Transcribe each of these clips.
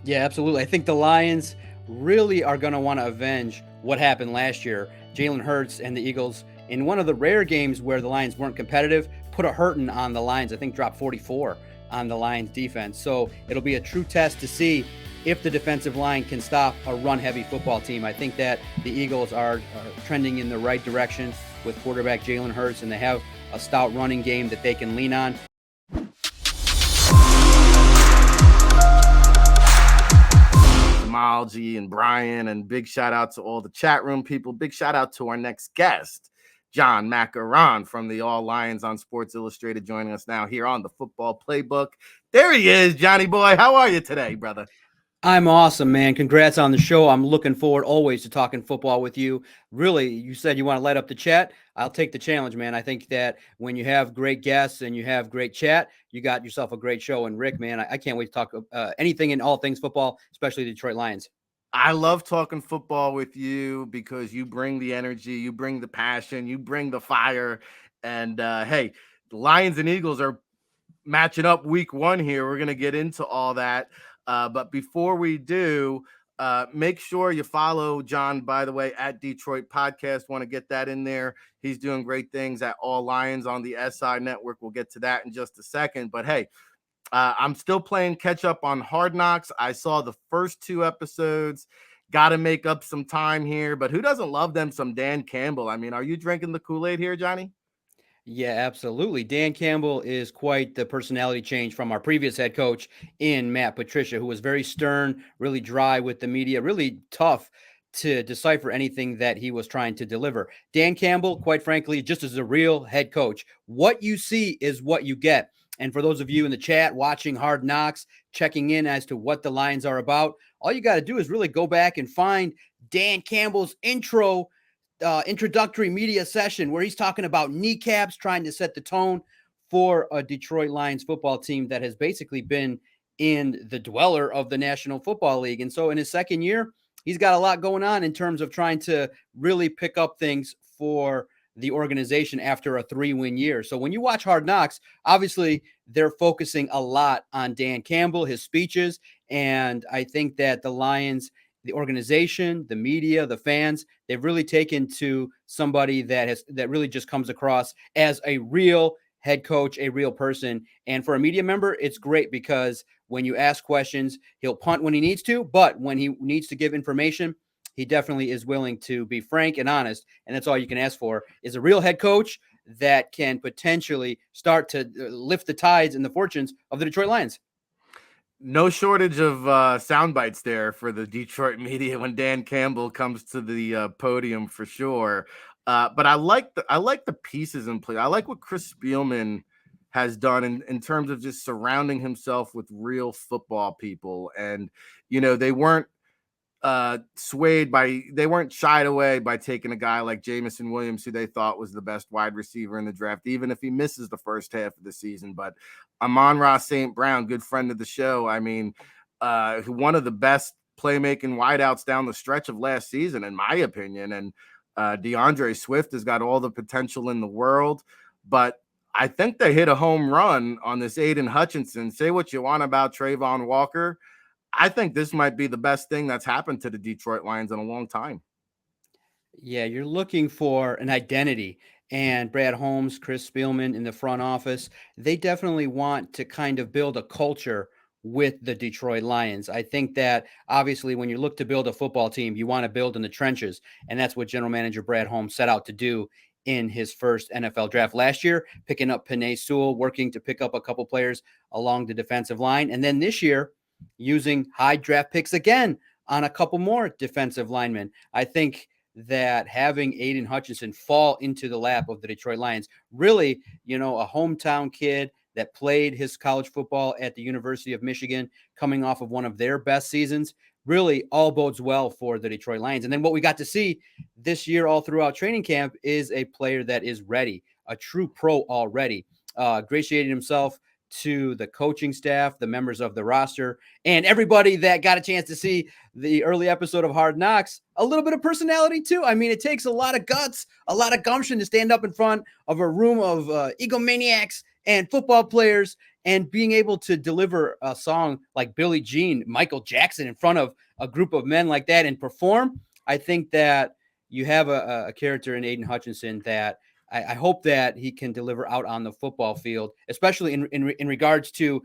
Yeah, absolutely. I think the Lions really are going to want to avenge what happened last year. Jalen Hurts and the Eagles, in one of the rare games where the Lions weren't competitive, put a hurting on the Lions. I think dropped 44 on the Lions defense. So it'll be a true test to see if the defensive line can stop a run-heavy football team. I think that the Eagles are trending in the right direction with quarterback Jalen Hurts, and they have a stout running game that they can lean on. Malji and Brian, and big shout out to all the chat room people. Big shout out to our next guest, John Maakaron from the All Lions on Sports Illustrated, joining us now here on the Football Playbook. There he is, Johnny boy. How are you today, brother? I'm awesome, man. Congrats on the show. I'm looking forward always to talking football with you. Really, you said you want to light up the chat. I'll take the challenge, man. I think that when you have great guests and you have great chat, you got yourself a great show. And Rick, man, I can't wait to talk anything and all things football, especially the Detroit Lions. I love talking football with you because you bring the energy, you bring the passion, you bring the fire. And hey, the Lions and Eagles are matching up week 1 here. We're going to get into all that. But before we do, make sure you follow John, by the way, at Detroit Podcast. Want to get that in there. He's doing great things at All Lions on the SI Network. We'll get to that in just a second. But hey, I'm still playing catch up on Hard Knocks. I saw the first 2 episodes. Got to make up some time here. But who doesn't love them some Dan Campbell? I mean, are you drinking the Kool-Aid here, Johnny? Yeah, absolutely. Dan Campbell is quite the personality change from our previous head coach in Matt Patricia, who was very stern, really dry with the media, really tough to decipher anything that he was trying to deliver. Dan Campbell, quite frankly, just as a real head coach, what you see is what you get. And for those of you in the chat watching Hard Knocks, checking in as to what the Lions are about, all you got to do is really go back and find Dan Campbell's introductory media session where he's talking about kneecaps, trying to set the tone for a Detroit Lions football team that has basically been in the dweller of the National Football League. And so in his second year, he's got a lot going on in terms of trying to really pick up things for the organization after a 3-win year. So when you watch Hard Knocks, obviously they're focusing a lot on Dan Campbell, his speeches, and I think that the Lions, the organization, the media, the fans, they've really taken to somebody that really just comes across as a real head coach, a real person. And for a media member, it's great because when you ask questions, he'll punt when he needs to, but when he needs to give information, he definitely is willing to be frank and honest. And that's all you can ask for, is a real head coach that can potentially start to lift the tides and the fortunes of the Detroit Lions. No shortage of sound bites there for the Detroit media when Dan Campbell comes to the podium for sure. But I like the pieces in play. I like what Chris Spielman has done in terms of just surrounding himself with real football people. And, you know, they weren't they weren't shied away by taking a guy like Jamison Williams, who they thought was the best wide receiver in the draft, even if he misses the first half of the season. But Amon-Ra St. Brown, good friend of the show, I mean, one of the best playmaking wideouts down the stretch of last season, in my opinion. And DeAndre Swift has got all the potential in the world. But I think they hit a home run on this Aidan Hutchinson. Say what you want about Trayvon Walker, I think this might be the best thing that's happened to the Detroit Lions in a long time. Yeah, you're looking for an identity. And Brad Holmes, Chris Spielman in the front office, they definitely want to kind of build a culture with the Detroit Lions. I think that obviously when you look to build a football team, you want to build in the trenches. And that's what general manager Brad Holmes set out to do in his first NFL draft last year, picking up Penei Sewell, working to pick up a couple players along the defensive line. And then this year, using high draft picks again on a couple more defensive linemen. I think that having Aidan Hutchinson fall into the lap of the Detroit Lions, really, you know, a hometown kid that played his college football at the University of Michigan, coming off of one of their best seasons, really all bodes well for the Detroit Lions. And then what we got to see this year all throughout training camp is a player that is ready, a true pro already, ingratiated himself to the coaching staff, the members of the roster, and everybody that got a chance to see the early episode of Hard Knocks, a little bit of personality too. I mean, it takes a lot of guts, a lot of gumption to stand up in front of a room of egomaniacs and football players and being able to deliver a song like Billie Jean, Michael Jackson in front of a group of men like that and perform, I think that you have a character in Aidan Hutchinson that I hope that he can deliver out on the football field, especially in regards to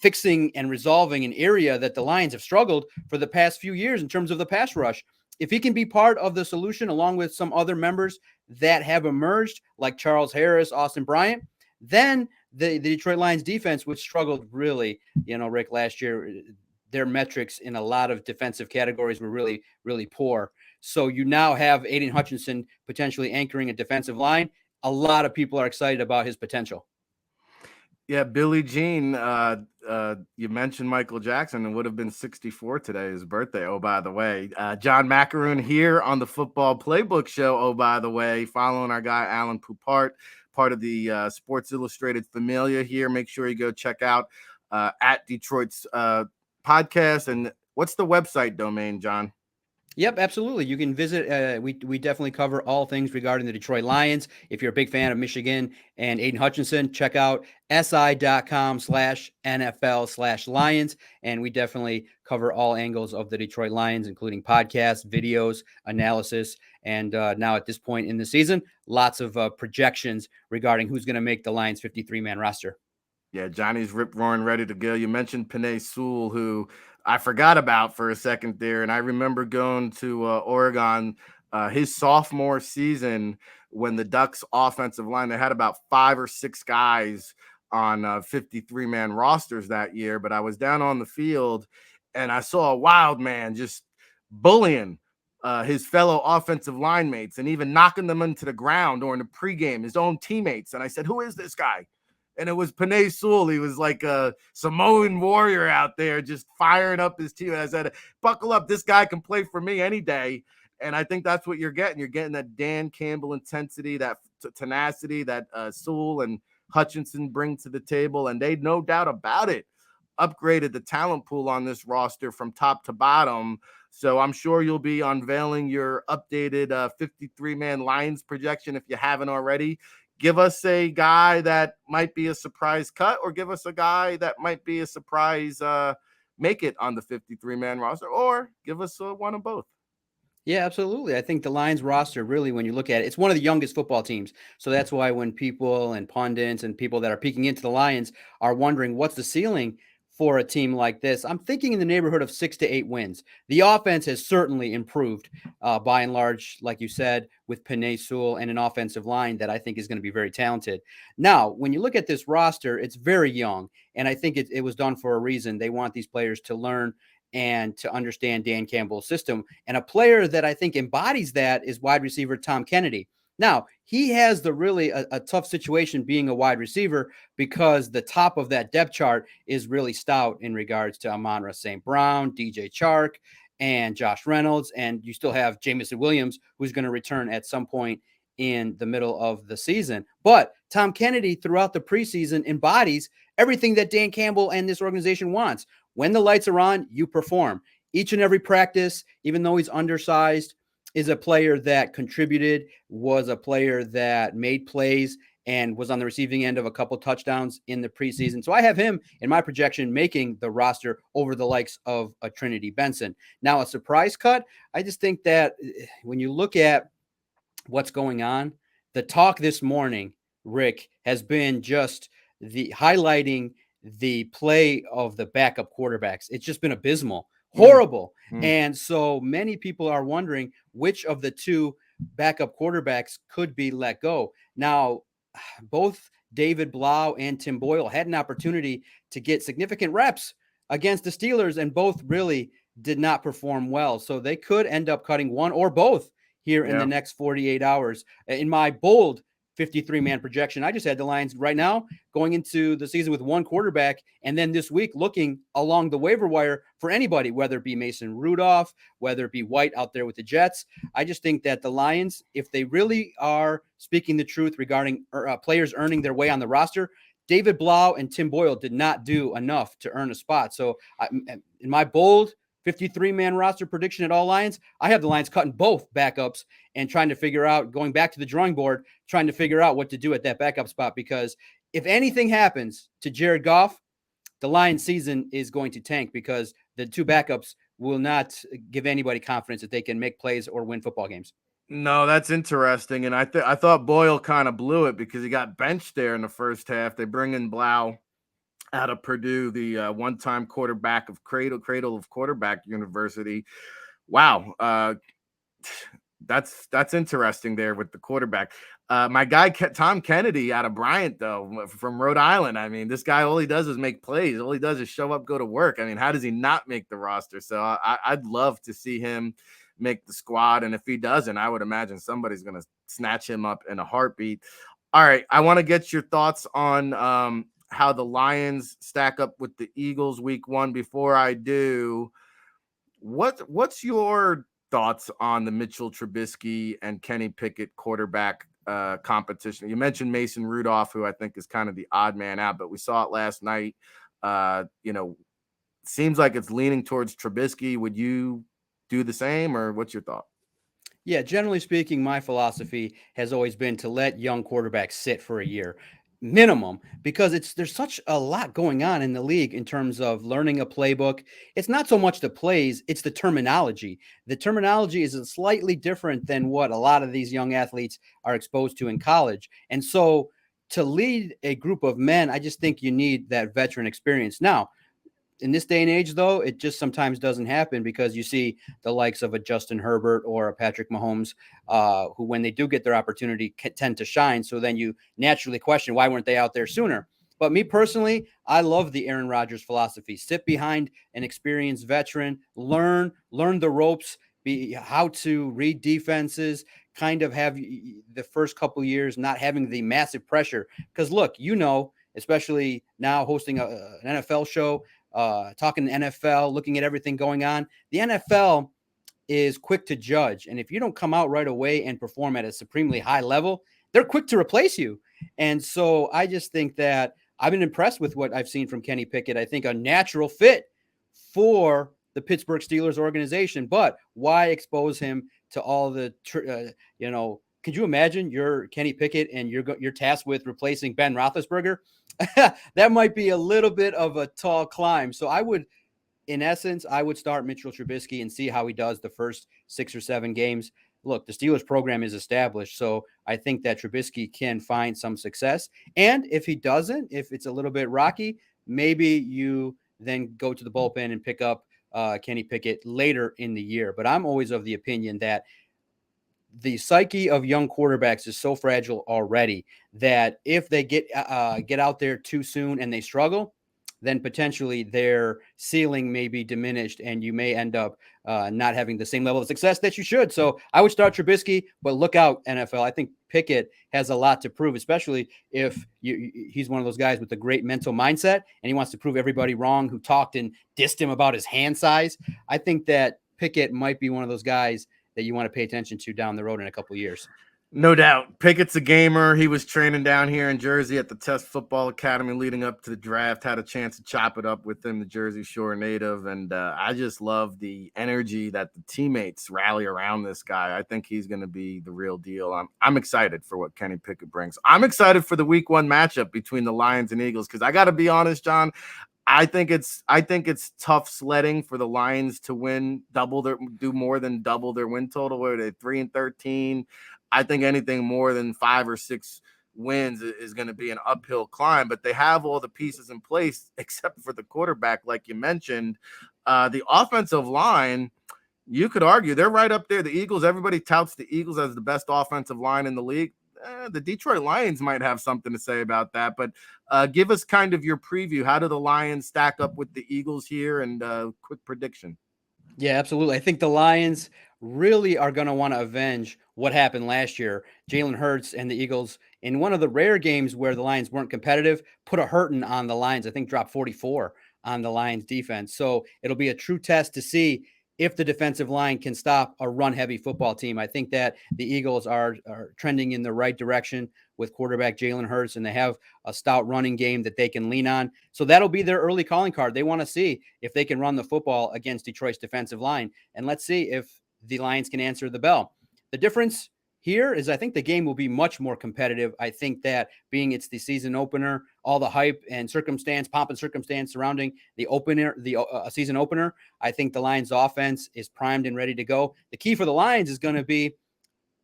fixing and resolving an area that the Lions have struggled for the past few years in terms of the pass rush. If he can be part of the solution along with some other members that have emerged, like Charles Harris, Austin Bryant, then the Detroit Lions defense, which struggled really, Rick, last year, their metrics in a lot of defensive categories were really, really poor. So you now have Aidan Hutchinson potentially anchoring a defensive line. A lot of people are excited about his potential. Yeah, Billie Jean, you mentioned Michael Jackson, and would have been 64 today, his birthday. Oh, by the way, John Maakaron here on the Football Playbook show. Oh, by the way, following our guy, Alan Poupart, part of the Sports Illustrated Familia here. Make sure you go check out at Detroit's podcast. And what's the website domain, John? Yep, absolutely. You can visit. We definitely cover all things regarding the Detroit Lions. If you're a big fan of Michigan and Aidan Hutchinson, check out si.com/NFL/Lions. And we definitely cover all angles of the Detroit Lions, including podcasts, videos, analysis. And now at this point in the season, lots of projections regarding who's going to make the Lions 53-man roster. Yeah, Johnny's rip-roaring ready to go. You mentioned Penei Sewell, who I forgot about for a second there. And I remember going to Oregon his sophomore season when the Ducks offensive line, they had about 5 or 6 guys on 53-man rosters that year. But I was down on the field and I saw a wild man just bullying his fellow offensive line mates and even knocking them into the ground during the pregame, his own teammates. And I said, who is this guy? And it was Penei Sewell. He was like a Samoan warrior out there just firing up his team. And I said, buckle up. This guy can play for me any day. And I think that's what you're getting. You're getting that Dan Campbell intensity, that tenacity that Sewell and Hutchinson bring to the table. And they, no doubt about it, upgraded the talent pool on this roster from top to bottom. So I'm sure you'll be unveiling your updated 53-man Lions projection if you haven't already. Give us a guy that might be a surprise cut, or give us a guy that might be a surprise make it on the 53-man roster, or give us one of both. Yeah, absolutely. I think the Lions roster, really, when you look at it, it's one of the youngest football teams. So that's why when people and pundits and people that are peeking into the Lions are wondering what's the ceiling for a team like this, I'm thinking in the neighborhood of 6 to 8 wins. The offense has certainly improved by and large, like you said, with Penei Sewell and an offensive line that I think is going to be very talented. Now, when you look at this roster, it's very young, and I think it was done for a reason. They want these players to learn and to understand Dan Campbell's system. And a player that I think embodies that is wide receiver Tom Kennedy. Now, he has the really a tough situation being a wide receiver because the top of that depth chart is really stout in regards to Amon-Ra St. Brown, DJ Chark, and Josh Reynolds. And you still have Jamison Williams, who's going to return at some point in the middle of the season. But Tom Kennedy, throughout the preseason, embodies everything that Dan Campbell and this organization wants. When the lights are on, you perform. Each and every practice, even though he's undersized, is a player that contributed, was a player that made plays, and was on the receiving end of a couple touchdowns in the preseason. So I have him in my projection making the roster over the likes of a Trinity Benson. Now, a surprise cut, I just think that when you look at what's going on, the talk this morning, Rick, has been just the highlighting the play of the backup quarterbacks. It's just been abysmal, horrible. And so many people are wondering which of the two backup quarterbacks could be let go. Now, both David Blau and Tim Boyle had an opportunity to get significant reps against the Steelers, and both really did not perform well. So they could end up cutting one or both here in the next 48 hours. In my bold 53-man projection, I just had the Lions right now going into the season with one quarterback, and then this week looking along the waiver wire for anybody, whether it be Mason Rudolph, whether it be White out there with the Jets. I just think that the Lions, if they really are speaking the truth regarding players earning their way on the roster, David Blau and Tim Boyle did not do enough to earn a spot. So in my bold 53-man roster prediction at all Lions, I have the Lions cutting both backups and trying to figure out, going back to the drawing board, trying to figure out what to do at that backup spot, because if anything happens to Jared Goff, the Lions season is going to tank because the two backups will not give anybody confidence that they can make plays or win football games. No, that's interesting. And I thought Boyle kind of blew it because he got benched there in the first half. They bring in Blau out of Purdue, the one-time quarterback of Cradle of Quarterback University. Wow. That's interesting there with the quarterback. My guy Tom Kennedy out of Bryant, though, from Rhode Island. I mean, this guy, all he does is make plays. All he does is show up, go to work. I mean, how does he not make the roster? So I'd love to see him make the squad. And if he doesn't, I would imagine somebody's going to snatch him up in a heartbeat. All right, I want to get your thoughts on how the Lions stack up with the Eagles week 1. Before I do, what's your thoughts on the Mitchell Trubisky and Kenny Pickett quarterback competition? You mentioned Mason Rudolph, who I think is kind of the odd man out, but we saw it last night. Seems like it's leaning towards Trubisky. Would you do the same, or what's your thought? Yeah, generally speaking, my philosophy has always been to let young quarterbacks sit for a year minimum, because there's such a lot going on in the league in terms of learning a playbook. It's not so much the plays, it's the terminology. The terminology is slightly different than what a lot of these young athletes are exposed to in college. And so to lead a group of men, I just think you need that veteran experience. Now, in this day and age, though, it just sometimes doesn't happen because you see the likes of a Justin Herbert or a Patrick Mahomes, who, when they do get their opportunity, tend to shine. So then you naturally question, why weren't they out there sooner? But me personally, I love the Aaron Rodgers philosophy. Sit behind an experienced veteran, learn the ropes, how to read defenses, kind of have the first couple years not having the massive pressure. Because look, especially now hosting an NFL show, talking NFL, looking at everything going on, the NFL is quick to judge. And if you don't come out right away and perform at a supremely high level, they're quick to replace you. And so I just think that I've been impressed with what I've seen from Kenny Pickett. I think a natural fit for the Pittsburgh Steelers organization, but why expose him to all the, could you imagine you're Kenny Pickett and you're tasked with replacing Ben Roethlisberger? That might be a little bit of a tall climb. So I would start Mitchell Trubisky and see how he does the first 6 or 7 games. Look, the Steelers program is established, so I think that Trubisky can find some success. And if he doesn't, if it's a little bit rocky, maybe you then go to the bullpen and pick up Kenny Pickett later in the year. But I'm always of the opinion that the psyche of young quarterbacks is so fragile already that if they get out there too soon and they struggle, then potentially their ceiling may be diminished and you may end up not having the same level of success that you should. So I would start Trubisky, but look out, NFL. I think Pickett has a lot to prove, especially if he's one of those guys with a great mental mindset and he wants to prove everybody wrong who talked and dissed him about his hand size. I think that Pickett might be one of those guys that you want to pay attention to down the road in a couple of years. No doubt. Pickett's a gamer. He was training down here in Jersey at the Test Football Academy leading up to the draft. Had a chance to chop it up with him, the Jersey Shore native. And I just love the energy that the teammates rally around this guy. I think he's going to be the real deal. I'm excited for what Kenny Pickett brings. I'm excited for the week 1 matchup between the Lions and Eagles because I got to be honest, John, I think it's tough sledding for the Lions to do more than double their win total. Where they're 3-13. I think anything more than 5 or 6 wins is going to be an uphill climb, but they have all the pieces in place except for the quarterback, like you mentioned. The offensive line, you could argue they're right up there. The Eagles, everybody touts the Eagles as the best offensive line in the league. The Detroit Lions might have something to say about that, but give us kind of your preview. How do the Lions stack up with the Eagles here, and quick prediction? Yeah, absolutely. I think the Lions really are going to want to avenge what happened last year. Jalen Hurts and the Eagles, in one of the rare games where the Lions weren't competitive, put a hurting on the Lions. I think dropped 44 on the Lions defense. So it'll be a true test to see if the defensive line can stop a run-heavy football team. I think that the Eagles are trending in the right direction with quarterback Jalen Hurts, and they have a stout running game that they can lean on. So that'll be their early calling card. They want to see if they can run the football against Detroit's defensive line. And let's see if the Lions can answer the bell. The difference here is I think the game will be much more competitive. I think that being it's the season opener, all the hype and pomp and circumstance surrounding the opener, the season opener, I think the Lions offense is primed and ready to go. The key for the Lions is going to be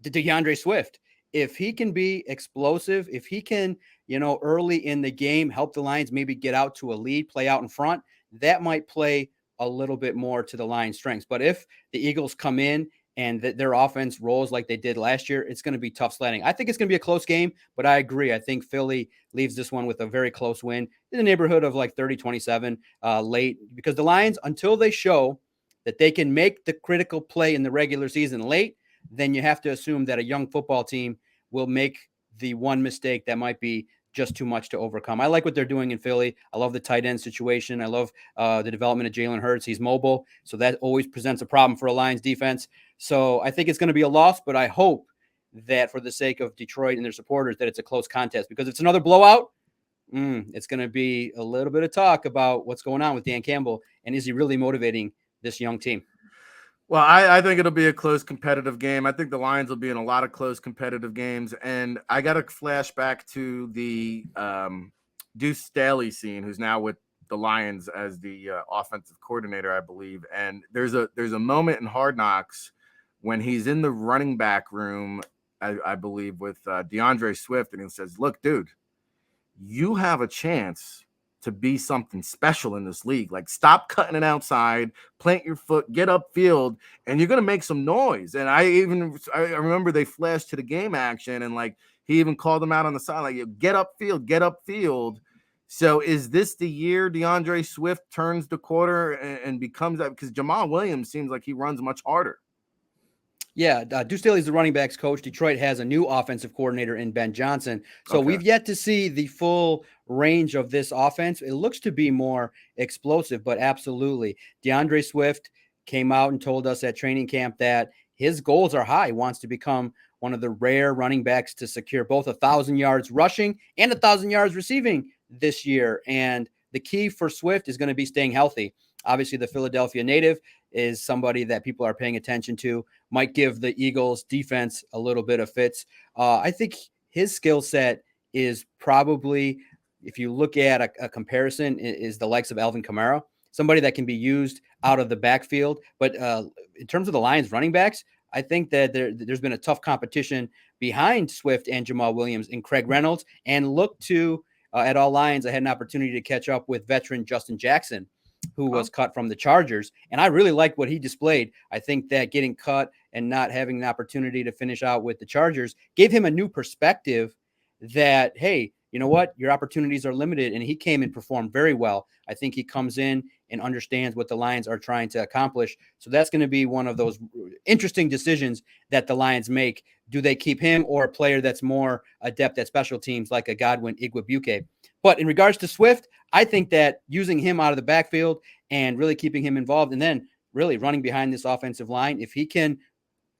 DeAndre Swift. If he can be explosive, if he can, early in the game, help the Lions maybe get out to a lead, play out in front, that might play a little bit more to the Lions' strengths. But if the Eagles come in and their offense rolls like they did last year, it's going to be tough sledding. I think it's going to be a close game, but I agree. I think Philly leaves this one with a very close win in the neighborhood of like 30-27 late, because the Lions, until they show that they can make the critical play in the regular season late, then you have to assume that a young football team will make the one mistake that might be just too much to overcome. I like what they're doing in Philly. I love the tight end situation. I love the development of Jalen Hurts. He's mobile, so that always presents a problem for a Lions defense. So I think it's going to be a loss, but I hope that for the sake of Detroit and their supporters that it's a close contest, because if it's another blowout, it's going to be a little bit of talk about what's going on with Dan Campbell, and is he really motivating this young team? Well, I think it'll be a close competitive game. I think the Lions will be in a lot of close competitive games. And I got a flashback to the Deuce Staley scene, who's now with the Lions as the offensive coordinator, I believe. And there's a moment in Hard Knocks when he's in the running back room, I believe, with DeAndre Swift. And he says, look, dude, you have a chance to be something special in this league. Like, stop cutting it outside, plant your foot, get upfield, and you're going to make some noise. And I remember they flashed to the game action, and like, he even called them out on the side, like, get upfield. So is this the year DeAndre Swift turns the quarter and becomes that? Because Jamal Williams seems like he runs much harder. Yeah, Deuce Staley's the running backs coach. Detroit has a new offensive coordinator in Ben Johnson. So we've yet to see the full range of this offense. It looks to be more explosive, but absolutely. DeAndre Swift came out and told us at training camp that his goals are high. He wants to become one of the rare running backs to secure both 1,000 yards rushing and 1,000 yards receiving this year. And the key for Swift is going to be staying healthy. Obviously, the Philadelphia native is somebody that people are paying attention to, might give the Eagles defense a little bit of fits. I think his skill set is probably, if you look at a comparison, is the likes of Alvin Kamara, somebody that can be used out of the backfield. But in terms of the Lions running backs, I think that there's been a tough competition behind Swift and Jamal Williams and Craig Reynolds. And look to, at All Lions, I had an opportunity to catch up with veteran Justin Jackson, who was cut from the Chargers. And I really liked what he displayed. I think that getting cut and not having the opportunity to finish out with the Chargers gave him a new perspective that, hey, you know what? Your opportunities are limited. And he came and performed very well. I think he comes in and understands what the Lions are trying to accomplish. So that's going to be one of those interesting decisions that the Lions make. Do they keep him or a player that's more adept at special teams like a Godwin Igwebuike? But in regards to Swift, I think that using him out of the backfield and really keeping him involved, and then really running behind this offensive line, if he can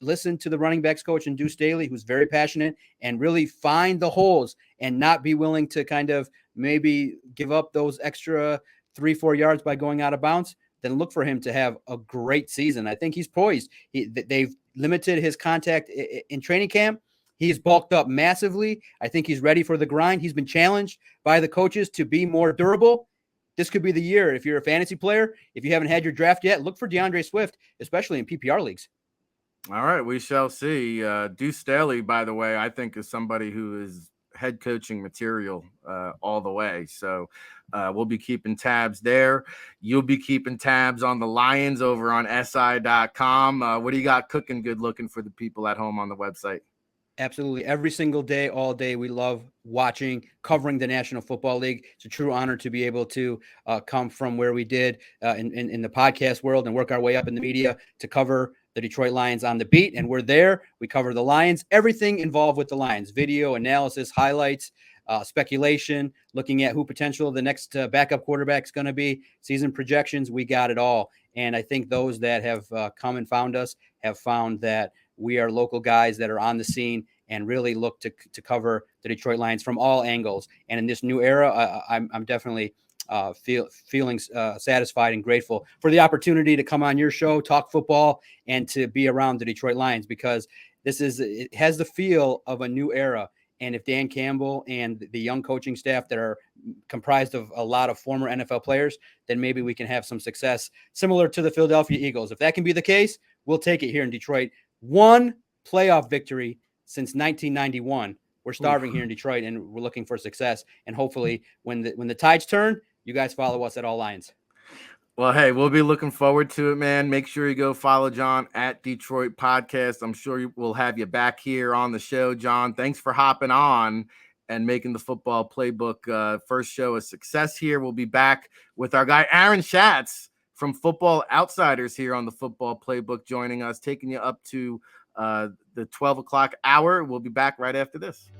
listen to the running backs coach and Deuce Staley, who's very passionate, and really find the holes and not be willing to kind of maybe give up those extra 3-4 yards by going out of bounds, then look for him to have a great season. I think he's poised. They've limited his contact in training camp. He's bulked up massively. I think he's ready for the grind. He's been challenged by the coaches to be more durable. This could be the year. If you're a fantasy player, if you haven't had your draft yet, look for DeAndre Swift, especially in PPR leagues. All right, we shall see. Deuce Staley, by the way, I think is somebody who is head coaching material all the way. So we'll be keeping tabs there. You'll be keeping tabs on the Lions over on SI.com. What do you got cooking good looking for the people at home on the website? Absolutely. Every single day, all day, we love covering the National Football League. It's a true honor to be able to come from where we did in the podcast world and work our way up in the media to cover the Detroit Lions on the beat. And we're there. We cover the Lions, everything involved with the Lions, video analysis, highlights, speculation, looking at who potential the next backup quarterback is going to be, season projections. We got it all. And I think those that have come and found us have found that we are local guys that are on the scene and really look to cover the Detroit Lions from all angles. And in this new era, I'm definitely feeling satisfied and grateful for the opportunity to come on your show, talk football, and to be around the Detroit Lions, because it has the feel of a new era. And if Dan Campbell and the young coaching staff that are comprised of a lot of former NFL players, then maybe we can have some success similar to the Philadelphia Eagles. If that can be the case, we'll take it here in Detroit. One playoff victory since 1991. We're starving here in Detroit, and we're looking for success. And hopefully, when the tides turn, you guys follow us at All Lions. Well, hey, we'll be looking forward to it, man. Make sure you go follow John at Detroit Podcast. I'm sure we'll have you back here on the show, John. Thanks for hopping on and making the Football Playbook first show a success here. We'll be back with our guy, Aaron Schatz from Football Outsiders here on the Football Playbook, joining us, taking you up to the 12 o'clock hour. We'll be back right after this.